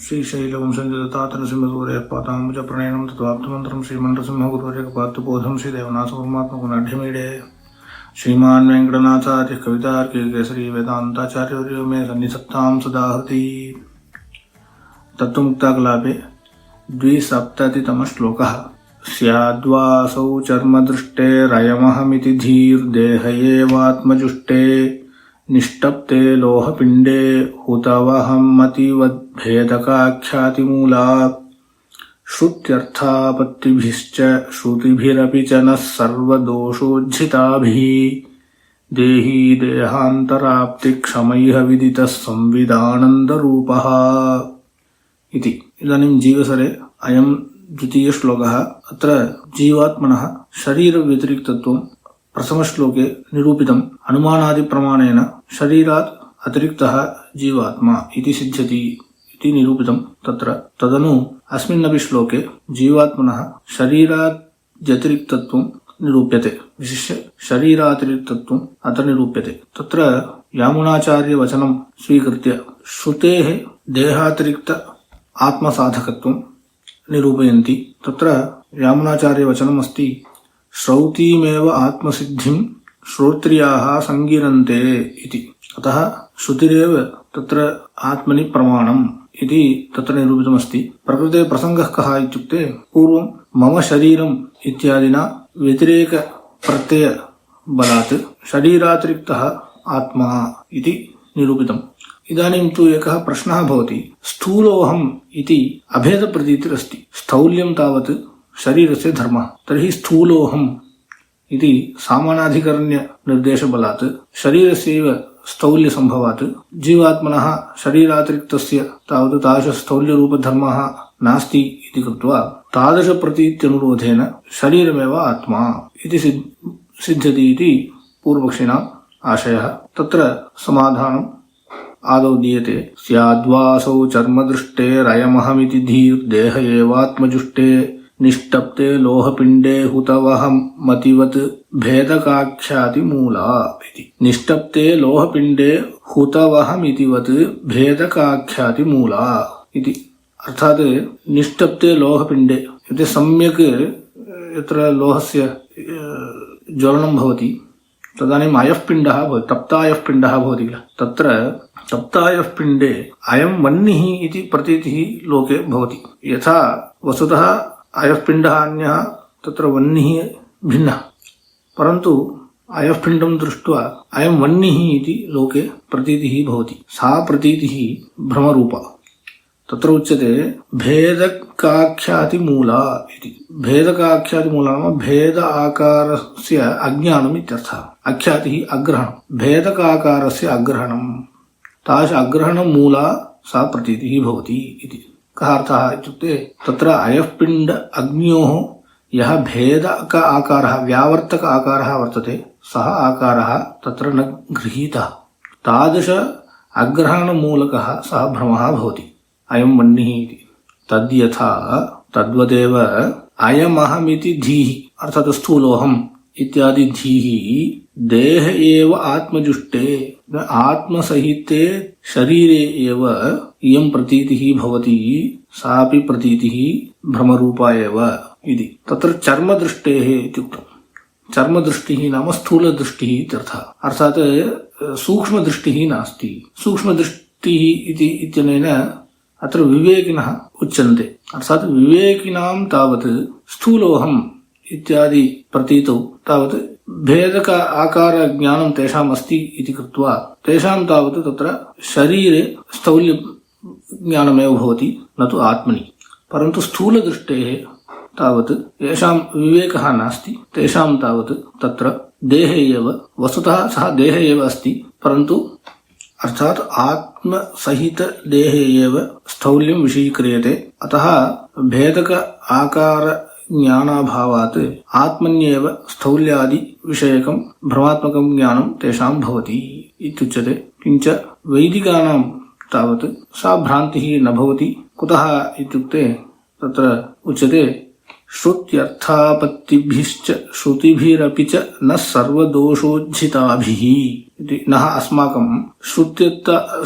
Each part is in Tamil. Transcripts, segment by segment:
श्रीशैलवंशंजतातनसिंहसूर्यपाताम्बुजप्रणयनं तत्त्वाप्तमन्त्रं श्रीमन्त्रसिंहगुरुवर्यकपात्रबोधं श्रीदेवनाथपरमात्मगुणाढ्यमीडे श्रीमान् वेङ्कटनाथार्य कवितार्किक केसरी वेदान्ताचार्यवर्यो मे सन्निधत्तां सदा हृदि। तत्त्वमुक्ताकलापे 270तमः श्लोकः। स्याद्वासौ चर्मदृष्टेरयमहमिति धीर्देह एवात्मजुष्टे निष्टप्ते लोहपिण्डे हुतवहमतिवद्भेदकाख्यातिमूलात् श्रुत्यर्थापत्तिभिश्च श्रुतिभिरपि च नः सर्वदोषोज्झिताभिः देही देहान्तराप्तिक्षमैह विदितः संविदानन्दरूपः इति। इदानीं जीवसरे अयं द्वितीयश्लोकः। अत्र जीवात्मनः शरीरव्यतिरिक्तत्वं प्रथमश्लोके निरूपितम्। अनुमानादिप्रमाणेन शरीरात् अतिरिक्तः जीवात्मा इति सिद्ध्यति इति निरूपितं तत्र। तदनु अस्मिन्नपि श्लोके जीवात्मनः शरीरात् व्यतिरिक्तत्वं निरूप्यते। विशिष्य शरीरातिरिक्तत्वम् अत्र निरूप्यते। तत्र यामुनाचार्यवचनं स्वीकृत्य श्रुतेः देहातिरिक्त आत्मसाधकत्वं निरूपयन्ति। तत्र यामुनाचार्यवचनम् अस्ति, श्रौतीमेव आत्मसिद्धिं श्रोत्रियाः संगिरन्ते इति। अतः श्रुतिरेव तत्र आत्मनि प्रमाणम् इति तत्र निरूपितमस्ति। प्रकृते प्रसङ्गः कः इत्युक्ते, पूर्वं मम शरीरम् इत्यादिना व्यतिरेक प्रत्यय बलात् शरीरातिरिक्तः आत्मा इति निरूपितम्। इदानीं तु एकः प्रश्नः भवति, स्थूलोऽहम् इति अभेदप्रतीतिरस्ति। स्थौल्यं तावत् शरीरस्य धर्मः। तर्हि स्थूलोऽहम् इति सामानाधिकरण्य निर्देशबलात् शरीरस्यैव स्थौल्यसम्भवात् जीवात्मनः शरीरातिरिक्तस्य तावत् तादृशस्थौल्यरूपधर्मः नास्ति इति कृत्वा तादृशप्रतीत्यनुरोधेन शरीरमेव आत्मा इति सिद्ध्यति इति पूर्वपक्षिणाम् आशयः। तत्र समाधानम् आदौ दीयते। स्याद्वासौ चर्मदृष्टेरयमहमिति धीर्देह एवात्मजुष्टे निष्टप्ते लोहपिण्डे हुतवहमतिवत् भेदकाख्यातिमूला इति। निष्टप्ते लोहपिण्डे हुतवहमितिवत् भेदकाख्यातिमूला इति। अर्थात् निष्टप्ते लोहपिण्डे इति सम्यक् यत्र लोहस्य ज्वलनं भवति तदानीम् अयः पिण्डः भवति, तप्तायः पिण्डः भवति किल। तत्र तप्तायः पिण्डे अयं वह्निः इति प्रतीतिः लोके भवति। यथा वस्तुतः अयः पिण्डः अन्यः, तत्र वह्निः भिन्नः, परन्तु अयः पिण्डं दृष्ट्वा अयं वह्निः इति लोके प्रतीतिः भवति। सा प्रतीतिः भ्रमरूपा। तत्र उच्यते भेदकाख्यातिमूला इति। भेदकाख्यातिमूला नाम भेद आकारस्य अज्ञानम् इत्यर्थः। आख्यातिः अग्रहणम्, भेदकाकारस्य अग्रहणम्, तादृश अग्रहणमूला सा प्रतीतिः भवति इति। कः अर्थः इत्युक्ते, तत्र अयः पिण्ड अग्न्योः यः भेदक आकारः व्यावर्तक आकारः वर्तते सः आकारः तत्र न गृहीतः। तादृश अग्रहणमूलकः सः भ्रमः भवति, अयं वह्निः इति। तद्यथा तद्वदेव अयमहमिति धीः अर्थात् स्थूलोऽहम् इत्यादि धीः देह एव आत्मजुष्टे आत्मसहिते शरीरे एव इयं प्रतीतिः भवति, सापि प्रतीतिः भ्रमरूपा एव इति। तत्र चर्मदृष्टेः इत्युक्तम्। चर्मदृष्टिः नाम स्थूलदृष्टिः इत्यर्थः। अर्थात् सूक्ष्मदृष्टिः नास्ति। सूक्ष्मदृष्टिः इति इत्यनेन अत्र विवेकिनः उच्यन्ते। अर्थात् विवेकिनां तावत् स्थूलोऽहम् इत्यादि प्रतीतौ तावत् भेदक आकार ज्ञानं तेषाम् अस्ति इति कृत्वा तेषां तावत् तत्र शरीरे स्थौल्य ज्ञानमेव भवति, न तु आत्मनि। परन्तु स्थूलदृष्टेः तावत् येषां विवेकः नास्ति तेषां तावत् तत्र देहे एव वस्तुतः सः देहे एव अस्ति, परन्तु अर्थात् आत्मसहित देहे एव स्थौल्यं विषयीक्रियते। अतः भेदक आकार ज्ञानाभावात् आत्मन्येव स्थौल्यादि विषयकं भ्रमात्मकं ज्ञानं तेषां भवति इत्युच्यते। किञ्च वैदिकानां तावत् सा भ्रान्तिः न भवति। कुतः इत्युक्ते तत्र उच्यते श्रुत्यर्थापत्तिभिश्च श्रुतिभिरपि च न सर्वदोषोज्झिताभिः इति। नः अस्माकं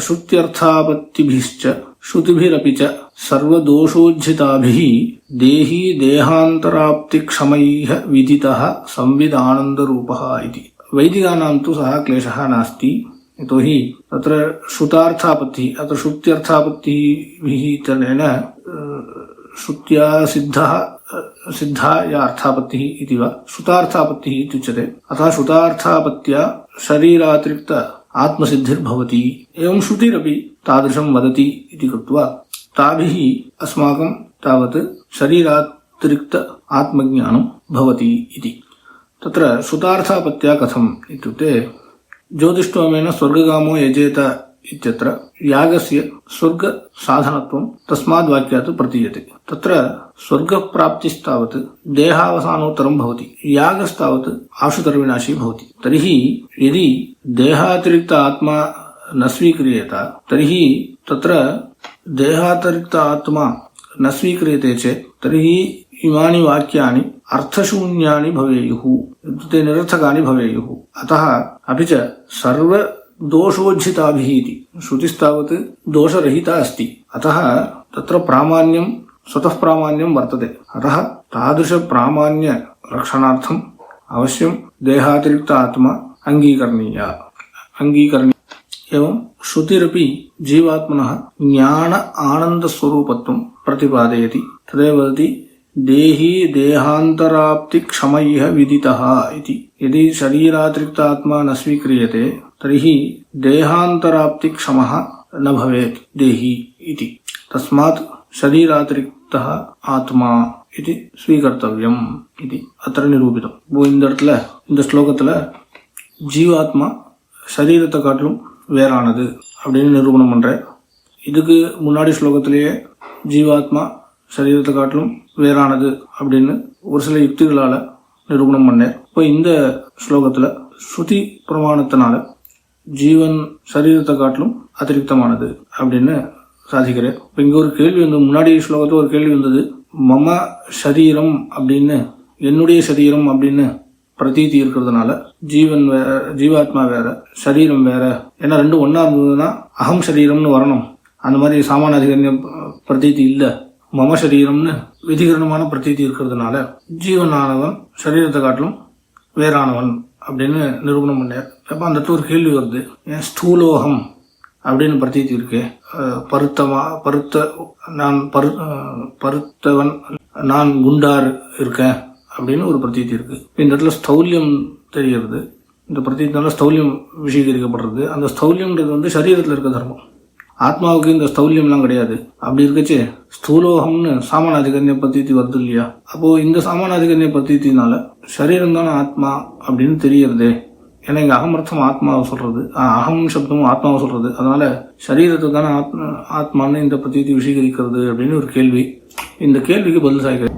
श्रुत्यर्थापत्तिभिश्च ஸ்ருதிபிரபி ச சர்வதோஷோஜ்ஜிதாபிஹ தேஹி தேகாந்தராப்திக்ஷமைஹ விதிதः संविदानन्दरूपः इति। वैदिकानां तु सः क्लेशः नास्ति, यतोहि तत्र श्रुतार्थापत्तिः, अत्र श्रुत्यर्थापत्तिभिः इत्यनेन श्रुत्या सिद्धा या अर्थापत्तिः इति वा श्रुतार्थापत्तिः इत्युच्यते। अतः श्रुतार्थापत्त्या शरीरातिरिक्त आत्मसिद्धिर्भवति। एवं श्रुतिरपि तादृशं वदति इति कृत्वा ताभिः अस्माकं तावत् शरीरातिरिक्त आत्मज्ञानं भवति इति। तत्र श्रुतार्थापत्त्या कथम् इत्युक्ते ज्योतिष्ठोमेन स्वर्गकामो यजेत इत्यत्र यागस्य स्वर्गसाधनत्वं तस्माद् वाक्यात् प्रतीयते। तत्र स्वर्गप्राप्तिस्तावत् देहावसानोत्तरं भवति, यागस्तावत् आशुतर्विनाशी भवति। तर्हि यदि देहातिरिक्त आत्मा न स्वीक्रियेत तर्हि तत्र देहातिरिक्त आत्मा न स्वीक्रियते चेत् तर्हि इमानि वाक्यानि अर्थशून्यानि भवेयुः, ते निरर्थकानि भवेयुः। अतः अपि च सर्वदोषोज्झिताभिः इति श्रुतिस्तावत् दोषरहिता अस्ति। अतः तत्र प्रामाण्यं स्वतः प्रामाण्यं वर्तते। अतः तादृशप्रामाण्य रक्षणार्थम् अवश्यं देहातिरिक्त आत्मा अङ्गीकरणीया। एवं श्रुतिरपि जीवात्मनः ज्ञान आनन्दस्वरूपत्वं प्रतिपादयति। तदेव वदति देही देहान्तराप्तिक्षमैः विदितः इति। यदि शरीरातिरिक्त आत्मा न स्वीक्रियते तर्हि देहान्तराप्तिक्षमः न भवेत् देही इति। तस्मात् शरीरातिरिक्तः आत्मा इति स्वीकर्तव्यम् इति अत्र निरूपितम्। இந்த ஸ்லோகத்துல ஜீவாத்மா சரீரத்தை காட்டிலும் வேறானது அப்படின்னு நிரூபணம் பண்ற. இதுக்கு முன்னாடி ஸ்லோகத்திலேயே ஜீவாத்மா சரீரத்தை காட்டிலும் வேறானது அப்படின்னு ஒரு சில யுக்திகளால நிரூபணம் பண்ணேன். இப்போ இந்த ஸ்லோகத்துல ஸ்ருதி பிரமாணத்தினால ஜீவன் சரீரத்தை காட்டிலும் அதிரிக்தமானது அப்படின்னு சாதிக்கிறேன். இப்போ இங்க ஒரு கேள்வி வந்து, முன்னாடி ஸ்லோகத்துல ஒரு கேள்வி வந்தது, மம சரீரம் அப்படின்னு, என்னுடைய சரீரம் அப்படின்னு பிரதீதி இருக்கிறதுனால ஜீவாத்மா வேற சரீரம் வேற, ஏன்னா ரெண்டும் ஒன்னா இருந்ததுன்னா அகம் சரீரம்னு வரணும். அந்த மாதிரி சாமானாதிகரண்ய பிரதீதி இல்ல, மம சரீரம்னு விதிகரணமான பிரதீதி இருக்கிறதுனால ஜீவனானவன் சரீரத்தை காட்டிலும் வேறானவன் அப்படின்னு நிரூபணம் பண்ணார். அப்ப அந்த இடத்துல ஒரு கேள்வி வருது, ஏன் ஸ்தூலோகம் அப்படின்னு பிரதீதி இருக்கு, பருத்தவன் நான் குண்டார் இருக்கேன் அப்படின்னு ஒரு பிரதீதி இருக்கு. இந்த இடத்துல ஸ்தௌல்யம் தெரிகிறது. இந்த பிரதீத்தினால ஸ்தௌல்யம் விஷீகரிக்கப்படுறது. அந்த ஸ்தௌல்யம்ன்றது வந்து சரீரத்தில் இருக்க தர்மம். ஆத்மாவுக்கு இந்த ஸ்தௌல்யம்லாம் கிடையாது. அப்படி இருக்கச்சு ஸ்தூலோகம்னு சாமானாதிகரண்ய பிரதீதி வருது இல்லையா? அப்போ இந்த சாமானாதிகரண்ய பிரதீத்தினால சரீரம் தானே ஆத்மா அப்படின்னு தெரியறது. ஏன்னா இங்க அகமர்த்தம் ஆத்மாவை சொல்றது, அகம் சப்தமும் ஆத்மாவை சொல்றது. அதனால சரீரத்தை தானே ஆத்மான்னு இந்த பிரதீதி விஷீகரிக்கிறது அப்படின்னு ஒரு கேள்வி. இந்த கேள்விக்கு பதில் சாய்க்கிறேன்.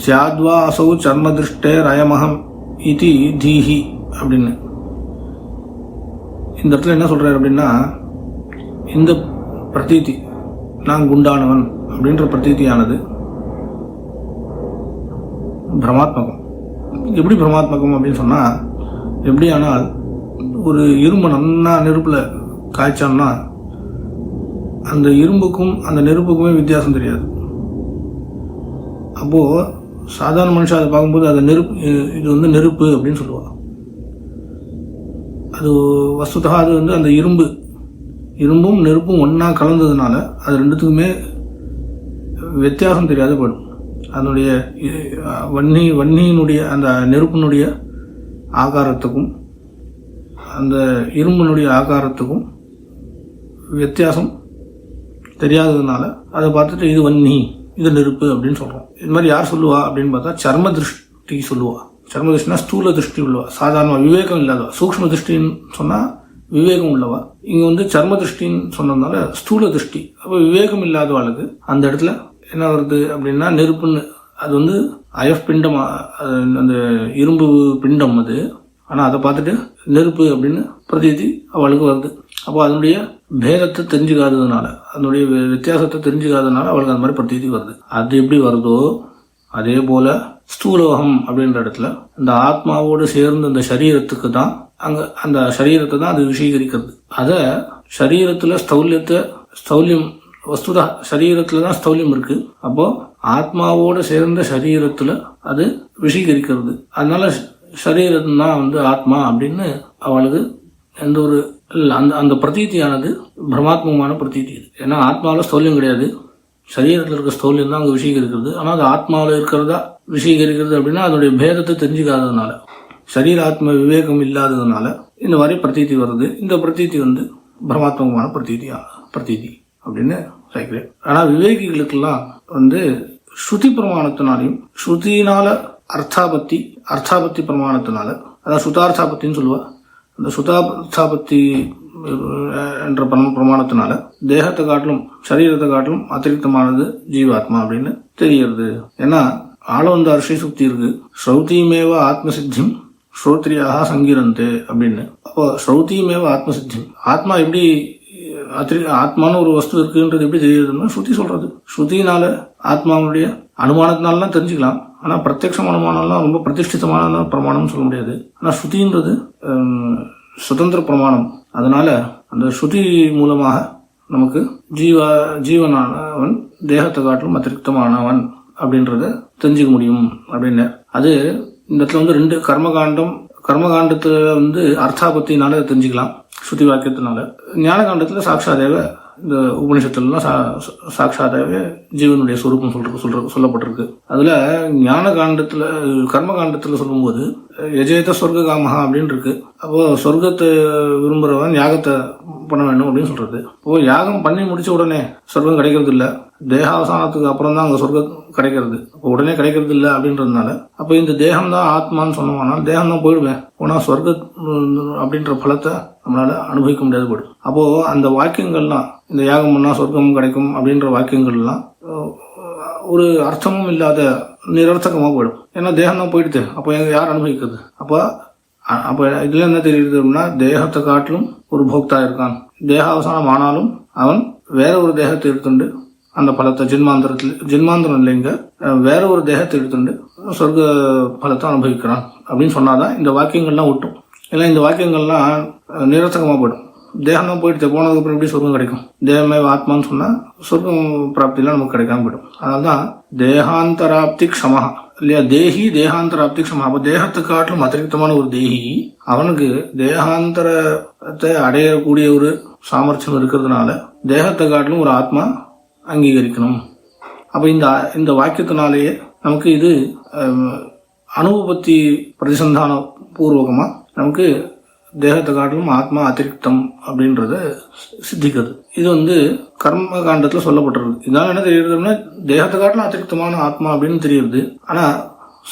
சியாத்வா அசௌ சர்மதிருஷ்டே ரயமகம் இதி தீஹி அப்படின்னு இந்த இடத்துல என்ன சொல்றாரு அப்படின்னா, இந்த பிரதீதி நான் குண்டானவன் அப்படின்ற பிரதீதியானது பிரமாத்மகம். எப்படி பிரமாத்மகம் அப்படின்னு சொன்னா, எப்படி ஆனால் ஒரு இரும்பு நன்னா நெருப்புல காய்ச்சான்னா அந்த இரும்புக்கும் அந்த நெருப்புக்குமே வித்தியாசம் தெரியாது. அப்போ சாதாரண மனுஷன் அதை பார்க்கும்போது அது நெருப்பு, இது வந்து நெருப்பு அப்படின்னு சொல்லுவாங்க. அது வஸ்துதா அது வந்து அந்த இரும்பும் நெருப்பும் ஒன்னா கலந்ததுனால அது ரெண்டுத்துக்குமே வித்தியாசம் தெரியாது போயிடும். அதனுடைய வன்னியினுடைய அந்த நெருப்பினுடைய ஆகாரத்துக்கும் அந்த இரும்பினுடைய ஆகாரத்துக்கும் வித்தியாசம் தெரியாததுனால அதை பார்த்துட்டு இது வன்னி இது நெருப்பு அப்படின்னு சொல்றோம். இது மாதிரி யார் சொல்லுவா அப்படின்னு பார்த்தா சர்ம திருஷ்டி சொல்லுவா. சர்ம திருஷ்டினா ஸ்தூல திருஷ்டி உள்ளவா, சாதாரண விவேகம் இல்லாதவா. சூக்ஷ்ம திருஷ்டின்னு சொன்னா விவேகம் உள்ளவா. இங்க வந்து சர்ம திருஷ்டின்னு சொன்னதுனால ஸ்தூல திருஷ்டி. அப்போ விவேகம் இல்லாதவாளுக்கு அந்த இடத்துல என்ன வருது அப்படின்னா நெருப்புன்னு, அது வந்து அயஃப் பிண்டம், அந்த இரும்பு பிண்டம் அது. ஆனா அதை பார்த்துட்டு நெருப்பு அப்படின்னு பிரதீதி அவளுக்கு வருது. அப்போ அதனுடைய பேதத்தை தெரிஞ்சுக்காததுனால, அதனுடைய வித்தியாசத்தை தெரிஞ்சுக்காததுனால அவளுக்கு அந்த மாதிரி பிரதீதி வருது. அது எப்படி வருதோ அதே போல ஸ்தூலோகம் அப்படின்ற இடத்துல அந்த ஆத்மாவோடு சேர்ந்து அந்த சரீரத்துக்கு தான், அங்க அந்த சரீரத்தை தான் அது விஷீகரிக்கிறது. அத சரீரத்துல ஸ்தௌல்யத்தை ஸ்தௌல்யம் வஸ்துதா சரீரத்துல தான் ஸ்தௌல்யம் இருக்கு. அப்போ ஆத்மாவோட சேர்ந்த சரீரத்துல அது விஷீகரிக்கிறது. அதனால சரீரம் தான் ஆத்மா அப்படின்னு அவளுக்கு எந்த ஒரு அந்த பிரதீதியானது பிரமாத்மமான பிரதீதி. ஏன்னா ஆத்மாவில் ஸ்தௌல்யம் கிடையாது, சரீரத்தில் இருக்க ஸ்தௌல்யம் தான் அங்கே விஷீகரிக்கிறது. ஆனால் அது ஆத்மாவில் இருக்கிறதா விஷீகரிக்கிறது அப்படின்னா அதனுடைய பேதத்தை தெரிஞ்சுக்காததுனால, சரீர ஆத்ம விவேகம் இல்லாததுனால இந்த மாதிரி பிரதீதி வருது. இந்த பிரதீதி பிரமாத்மகமான பிரதீதி அப்படின்னு சொல்கிறேன். ஆனால் விவேகிகளுக்கெல்லாம் ஸ்ருதி பிரமாணத்தினாலையும் ஸ்ருதினால அர்த்தாபத்தி பிரமாணத்தினால, அதாவது சுதார்த்தாபத்தின்னு சொல்லுவா, அந்த சுதார்த்தாபத்தி என்ற பிரமாணத்தினால தேகத்தை காட்டிலும் சரீரத்தை காட்டிலும் அத்திரிக்தமானது ஜீவாத்மா அப்படின்னு தெரிகிறது. ஏன்னா ஆளவந்த அரிசி சுக்தி இருக்கு, ஸ்ரௌதிமேவ ஆத்மசித்திம் ஸ்ரோத்ரியாக சங்கீரந்தே அப்படின்னு. அப்போ ஸ்ரௌதிமேவ ஆத்மசித்திம், ஆத்மா எப்படி ஆத்மான்னு ஒரு வஸ்து இருக்குன்றது எப்படி தெரியுதுன்னா ஸ்ருதி சொல்றது. ஸ்ருதினால ஆத்மாவுடைய அனுமானத்தினாலாம் தெரிஞ்சுக்கலாம். ஆனா பிரத்யட்சம் அனுமானம்லாம் ரொம்ப பிரதிஷ்டிதமான பிரமாணம் சொல்ல முடியாது. ஆனா ஸ்ருதின்றது சுதந்திர பிரமாணம். அதனால அந்த ஸ்ருதி மூலமாக நமக்கு ஜீவனானவன் தேகத்தை காட்டிலும் அத்திரிக்தமானவன் அப்படின்றத தெரிஞ்சுக்க முடியும் அப்படின்னு. அது இந்த இடத்துல ரெண்டு கர்மகாண்டத்துல அர்த்தாபத்தினால தெரிஞ்சுக்கலாம் ஸ்ருதி வாக்கியத்தினால. ஞான காண்டத்துல சாட்சாதேவ இந்த உபனிஷத்துலாம் சாட்சாதாவே ஜீவனுடைய சொரூபம் சொல்லப்பட்டிருக்கு. அதுல ஞான காண்டத்துல கர்மகாண்டத்துல சொல்லும்போது எஜேத சொர்க்க காமஹா அப்படின்னு இருக்கு. அப்போ சொர்க்கத்தை விரும்புறவன் யாகத்தை பண்ண வேண்டும் அப்படின்னு சொல்றது. இப்போ யாகம் பண்ணி முடிச்ச உடனே சொர்க்கம் கிடைக்கிறது இல்ல, தேகாவசானத்துக்கு அப்புறம் தான் அங்க சொர்க்கம் கிடைக்கிறது. அப்போ உடனே கிடைக்கிறது இல்லை அப்படின்றதுனால அப்போ இந்த தேகம் தான் ஆத்மான்னு சொன்னோம்னால் தேகம் தான் போயிடுவேன், போனா சொர்க்க அப்படின்ற பலத்தை நம்மளால அனுபவிக்க முடியாது போயிடும். அப்போ அந்த வாக்கியங்கள்லாம் இந்த யாகம் பண்ணா சொர்க்கம் கிடைக்கும் அப்படின்ற வாக்கியங்கள்லாம் ஒரு அர்த்தமும் இல்லாத நிரர்த்தகமா போயிடும். ஏன்னா தேகம் தான் போயிடுது, அப்போ யார் அனுபவிக்கிறது? அப்ப இதுல என்ன தெரியுது அப்படின்னா தேகத்தை காட்டிலும் ஒரு போக்தா இருக்கான். தேகாவசானம் ஆனாலும் அவன் வேற ஒரு தேகத்தை எடுத்துண்டு அந்த பலத்தை ஜென்மாந்திரம் இல்லைங்க, வேற ஒரு தேகத்தை எடுத்துண்டு சொர்க்க பலத்தை அனுபவிக்கிறான் அப்படின்னு சொன்னாதான் இந்த வாக்கியங்கள்லாம் விட்டும். ஏன்னா இந்த வாக்கியங்கள்லாம் நிரர்த்தகமா போயிடும். தேகம் தான் போயிட்டு போனதுக்கு அப்புறம் எப்படி சொர்க்கம் கிடைக்கும்? தேகமே ஆத்மான்னு சொன்னா சொர்க்கம் பிராப்திலாம் நமக்கு கிடைக்காம போயிடும். அதனால்தான் தேகாந்தராப்தி க்ஷமஹா இல்லையா, தேகி தேகாந்தராப்தி க்ஷமஹா. அப்போ தேகத்தை காட்டிலும் அத்திரிக்தமான ஒரு தேகி, அவனுக்கு தேகாந்தரத்தை அடையக்கூடிய ஒரு சாமர்த்தியம் இருக்கிறதுனால தேகத்தை காட்டிலும் ஒரு ஆத்மா அங்கீகரிக்கணும். அப்ப இந்த வாக்கியத்தினாலேயே நமக்கு இது அனுபவத்தி பிரதிசந்தான பூர்வகமா நமக்கு தேகத்தை காட்டிலும் ஆத்மா அத்திரிக்தம் அப்படின்றத சித்திக்கிறது. இது கர்ம காண்டத்துல சொல்லப்பட்டிருக்கு. இதனால என்ன தெரியுதுன்னா தேகத்தை காட்டிலும் அத்திரிக்தமான ஆத்மா அப்படின்னு தெரியுது. ஆனா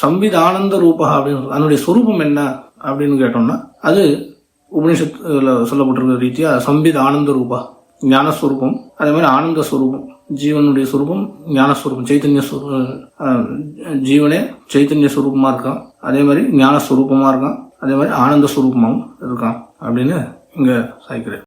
சம்பிதானந்த ரூபா அப்படின்னு அதனுடைய சொரூபம் என்ன அப்படின்னு கேட்டோம்னா அது உபனிஷத்துல சொல்லப்பட்டிருக்கிற ரீதியா சம்பித ஆனந்த ரூபா ஞானஸ்வரூபம், அதே மாதிரி ஆனந்த ஸ்வரூபம், ஜீவனுடைய ஸ்வரூபம் ஞானஸ்வரூபம், சைத்தன்ய ஜீவனே சைத்தன்ய ஸ்வரூபமா இருக்கான், அதே மாதிரி ஞானஸ்வரூபமா இருக்கான், அதே மாதிரி ஆனந்த ஸ்வரூபமாகவும் இருக்கான் அப்படின்னு இங்க சாய்க்கிறேன்.